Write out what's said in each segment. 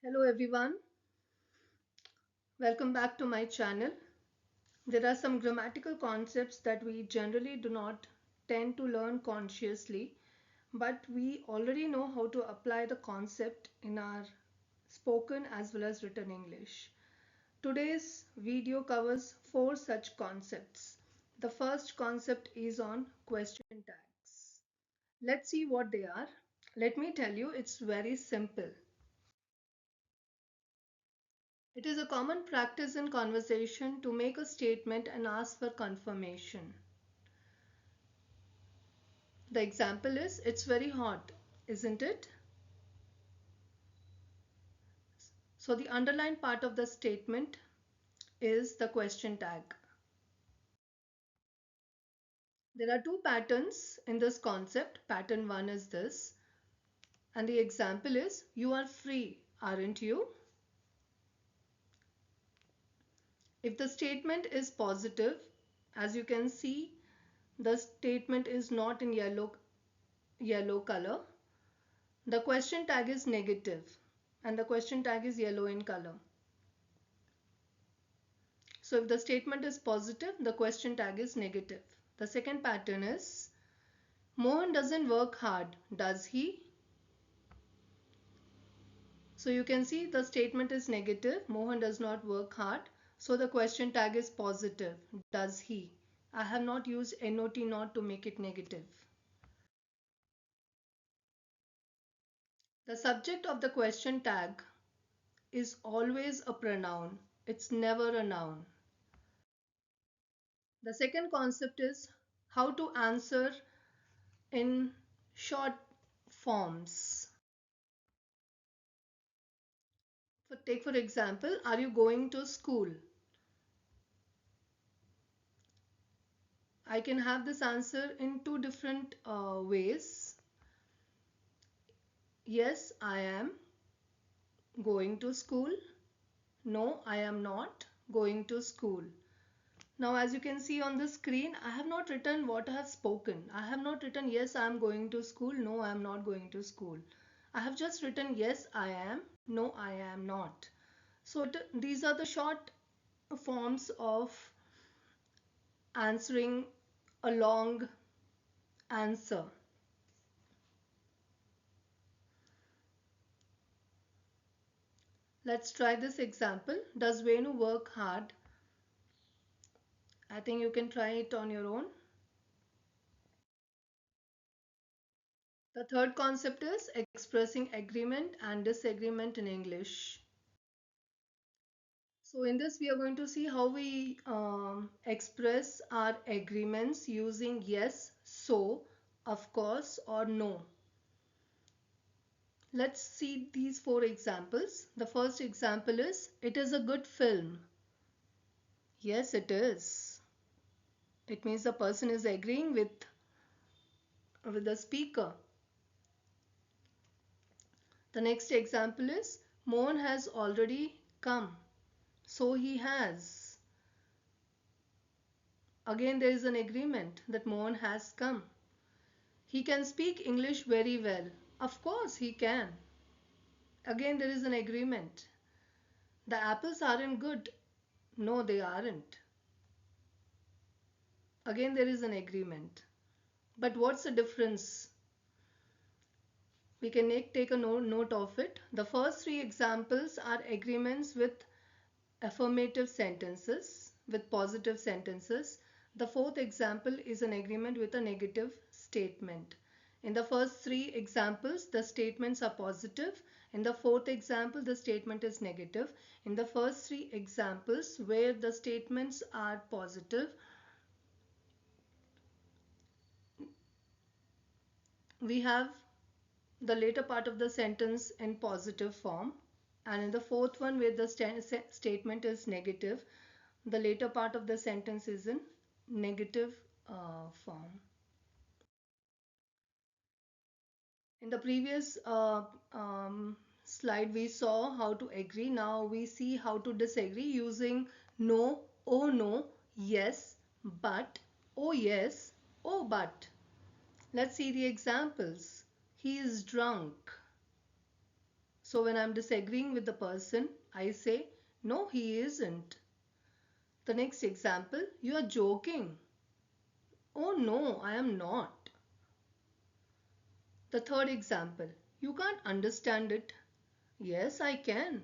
Hello everyone, welcome back to my channel. There are some grammatical concepts that we generally do not tend to learn consciously, but we already know how to apply the concept in our spoken as well as written English. Today's video covers four such concepts. The first concept is on question tags. Let's see what they are. Let me tell you, it's very simple. It is a common practice in conversation to make a statement and ask for confirmation. The example is, it's very hot, isn't it? So the underlined part of the statement is the question tag. There are two patterns in this concept. Pattern one is this, and the example is, you are free, aren't you? If the statement is positive, as you can see, the statement is not in yellow color. The question tag is negative and the question tag is yellow in color. So if the statement is positive, the question tag is negative. The second pattern is, Mohan doesn't work hard, does he? So you can see the statement is negative. Mohan does not work hard. So the question tag is positive. Does he? I have not used not not to make it negative. The subject of the question tag is always a pronoun. It's never a noun. The second concept is how to answer in short forms. Take for example, are you going to school? I can have this answer in two different ways. Yes, I am going to school. No, I am not going to school. Now, as you can see on the screen, I have not written what I have spoken. I have not written yes, I am going to school. No, I am not going to school. I have just written yes, I am. No, I am not. So these are the short forms of answering a long answer. Let's try this example. Does Venu work hard? I think you can try it on your own. The third concept is expressing agreement and disagreement in English. So in this we are going to see how we express our agreements using yes, so, of course or no. Let's see these four examples. The first example is, it is a good film. Yes, it is. It means the person is agreeing with the speaker. The next example is, Mohan has already come. So he has. Again, there is an agreement that Mohan has come. He can speak English very well. Of course, he can. Again, there is an agreement. The apples aren't good. No, they aren't. Again, there is an agreement. But what's the difference? We can take a note of it. The first three examples are agreements with affirmative sentences, with positive sentences. The fourth example is an agreement with a negative statement. In the first three examples, the statements are positive. In the fourth example, the statement is negative. In the first three examples, where the statements are positive, we have the later part of the sentence in positive form, and in the fourth one where the statement is negative, the later part of the sentence is in negative form. In the previous slide we saw how to agree. Now we see how to disagree using no, oh no, yes, but, oh yes, oh but. Let's see the examples. He is drunk. So when I'm disagreeing with the person, I say, no, he isn't. The next example, you are joking. Oh no, I am not. The third example, you can't understand it. Yes, I can.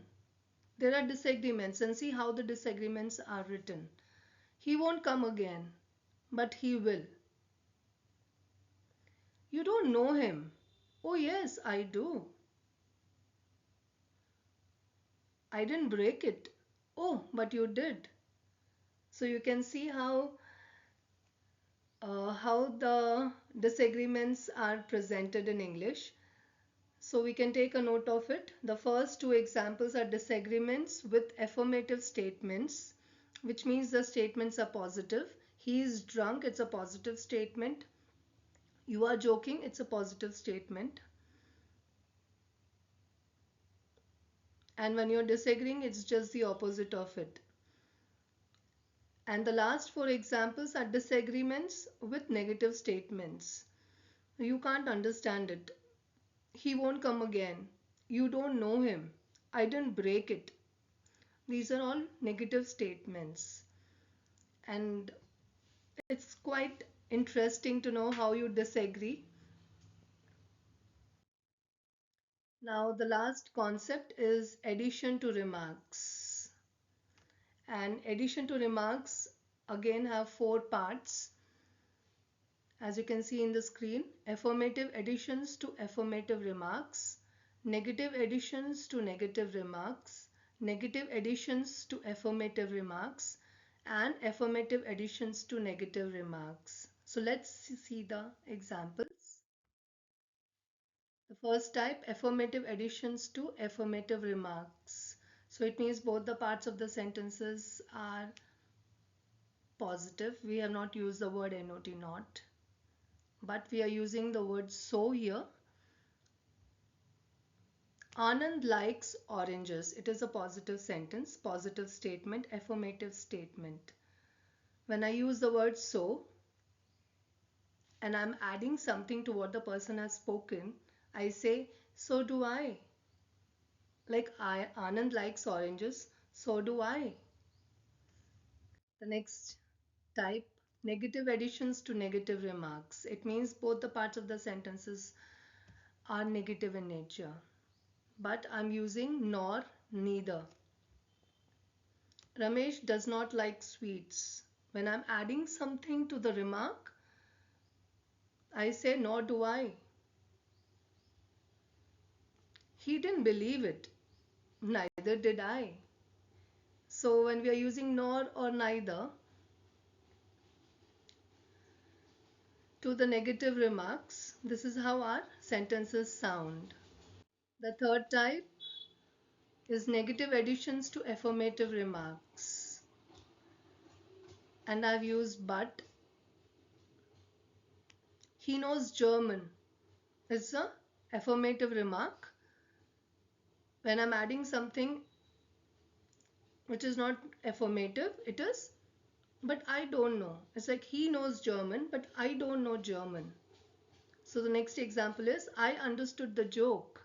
There are disagreements, and see how the disagreements are written. He won't come again, but he will. You don't know him. Oh yes, I do. I didn't break it. Oh, but you did. So you can see how the disagreements are presented in English. So we can take a note of it. The first two examples are disagreements with affirmative statements, which means the statements are positive. He is drunk, it's a positive statement. You are joking, it's a positive statement. And when you're disagreeing, it's just the opposite of it. And the last four examples are disagreements with negative statements. You can't understand it. He won't come again. You don't know him. I didn't break it. These are all negative statements. And it's quite interesting to know how you disagree. Now, the last concept is addition to remarks. And addition to remarks again have four parts. As you can see in the screen, affirmative additions to affirmative remarks, negative additions to negative remarks, negative additions to affirmative remarks, and affirmative additions to negative remarks. So let's see the examples. The first type, affirmative additions to affirmative remarks. So it means both the parts of the sentences are positive. We have not used the word not, but we are using the word so here. Anand likes oranges. It is a positive sentence, positive statement, affirmative statement. When I use the word so and I'm adding something to what the person has spoken, I say, so do I. Like Anand likes oranges, so do I. The next type, negative additions to negative remarks. It means both the parts of the sentences are negative in nature. But I'm using nor, neither. Ramesh does not like sweets. When I'm adding something to the remark, I say nor do I. He didn't believe it. Neither did I. So when we are using nor or neither to the negative remarks, this is how our sentences sound. The third type is negative additions to affirmative remarks. And I've used but. He knows German. It's a affirmative remark. When I'm adding something which is not affirmative, it is but I don't know. It's like he knows German, but I don't know German. So the next example is I understood the joke.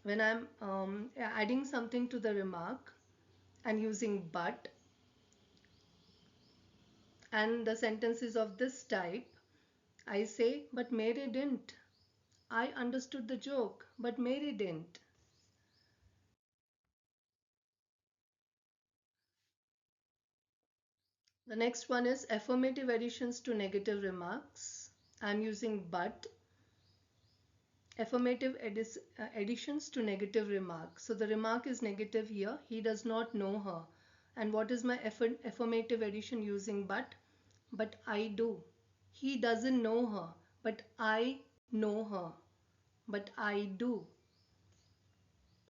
When I'm adding something to the remark and using but, and the sentence is of this type, I say, but Mary didn't. I understood the joke, but Mary didn't. The next one is affirmative additions to negative remarks. I'm using but. Affirmative additions to negative remarks. So the remark is negative here. He does not know her. And what is my affirmative addition using but? But I do. He doesn't know her, but I know her. But I do.